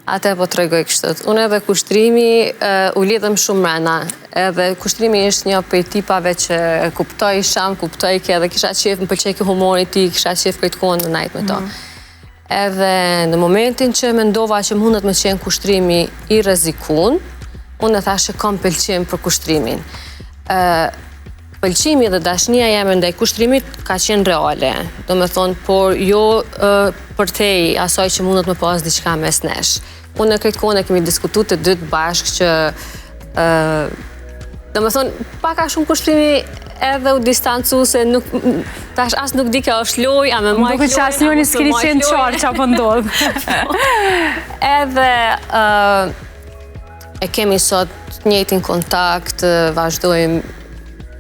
Ate po të regoj kështët. Unë edhe kushtrimi u lidhëm shumë mrena. Edhe kushtrimi ishtë një për tipave që kuptoj sham, kuptoj ke edhe kisha qef, më pëlqej ke humori ti, kisha qef këtë kohën në najtë me to. Edhe në momentin që mendova që mundet me qenë kushtrimi i rrezikun, unë e thashe kam pëlqim për kushtrimin. Pëlqimi dhe dashnia jeme ndaj kushtrimit ka qenë reale, do me thonë, por jo për tej asaj që mundet me pas diçka mes nesh. Unë në këtë kohën e kemi diskutu të dytë bashkë që, do me thonë, paka shumë kushtrimimi edhe u distancu se nuk, tash as nuk di ka është loj, a me majtë loj, duke që asë njëni s'kiri qenë qarë që apë ndodhë. Edhe e kemi sot njëjtin kontakt, vazhdojmë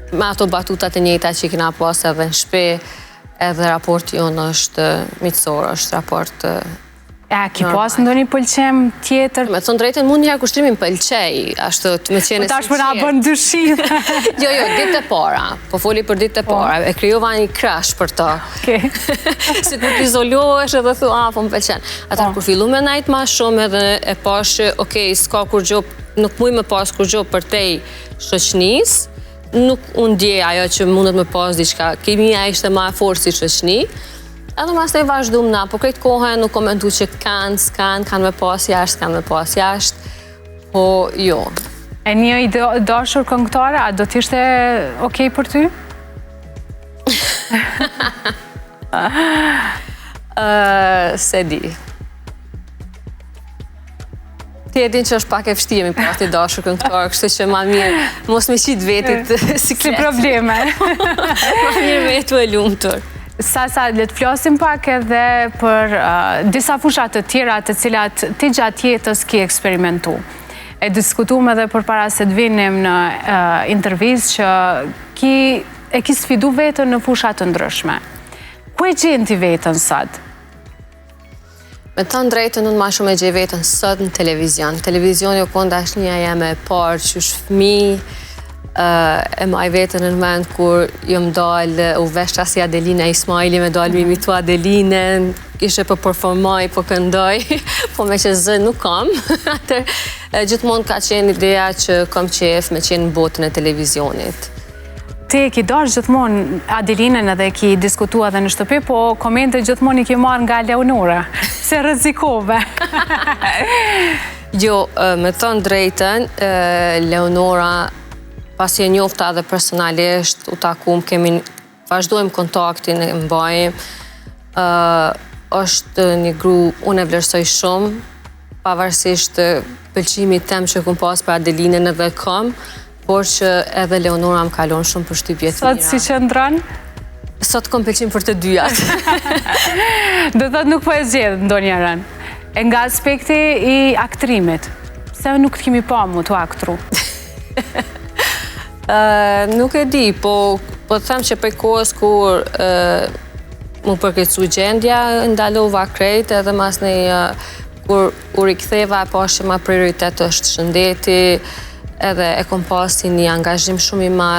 me ato batutat e njëjta që i kena pas edhe në shpe, edhe raporti jonë është miqësor, është raport ki pas ndonjë pëlqem tjetër? Me thonë drejten, mund njëherë kushtrimin pëlqej, ashtu të me qene tash për na bën dyshim. Jo, ditë e para, po foli për ditë e para, e kryova një crash për to. Si kur t'izolohesh edhe thu, po më pëlqen. Ata kur fillu me najt ma shumë edhe e pashë, s'ka kur gjo, nuk muj me pas kur gjo për tej shoqnis, nuk unë dje ajo që mundet me pas diçka, kimia ishte ma e fortë si shoqni, edhe mas të i vazhdum na, po këtë kohën nuk komentu që kanë me pas jashtë, kanë me pas jashtë, po jo. E një i dashur këngëtare, a do t'ishte okej për ty? Se di. Ti e din që është pak e vështirë mi pas t'i dashur këngëtarë, kështu që ma mirë mos me qitë vetit si probleme. Ma mirë vetu e lumëtur. Sasa, le të flasim pak edhe për disa fushat të tjera të cilat ti gjatë jetës ki eksperimentu. E diskutuam edhe për para se të vinim në intervjis që e ki sfidu vetën në fushat të ndryshme. Ku e gjenë ti vetën sot? Me të drejtën, unë ma shumë e gjej vetën sot në televizion. Televizioni o konda është një jeme e parë që është fëmi, e maj vetën në mend kur jom dalë u veshqa si Adelina Ismaili me dalë me imitu Adelinën, ishe për performaj, për këndoj, po me që zë nuk kam. Gjithmonë ka qenë ideja që kam qef me qenë në botën e televizionit. Ti e ki dash gjithmonë Adelinën edhe ki diskutua dhe në shtëpi, po komente gjithmonë i ki marrë nga Leonora, se rrezikove. Jo, me thënë drejten, Leonora, pasi e njofta dhe personalisht, u takum, vazhdojmë kontaktin e mbajmë, është një gru, unë e vlerësoj shumë, pavarësisht pëlqimit tem që kum pas për Adelinën edhe kam, por që edhe Leonora më kalon shumë për shtypjet mira. Sot si që ndran? Sot kom pëlqim për të dyjat. Do thot nuk po e zjedhë ndonjëran. E nga aspekti i aktrimit, se nuk të kemi pa mu të aktru? Nuk e di, po të them që për kohës kur mu përkëcu gjendja, ndalova krejt edhe mas një kur u riktheva, po që ma prioritet është shëndeti, edhe e kom pasi një angazhim shumë i madh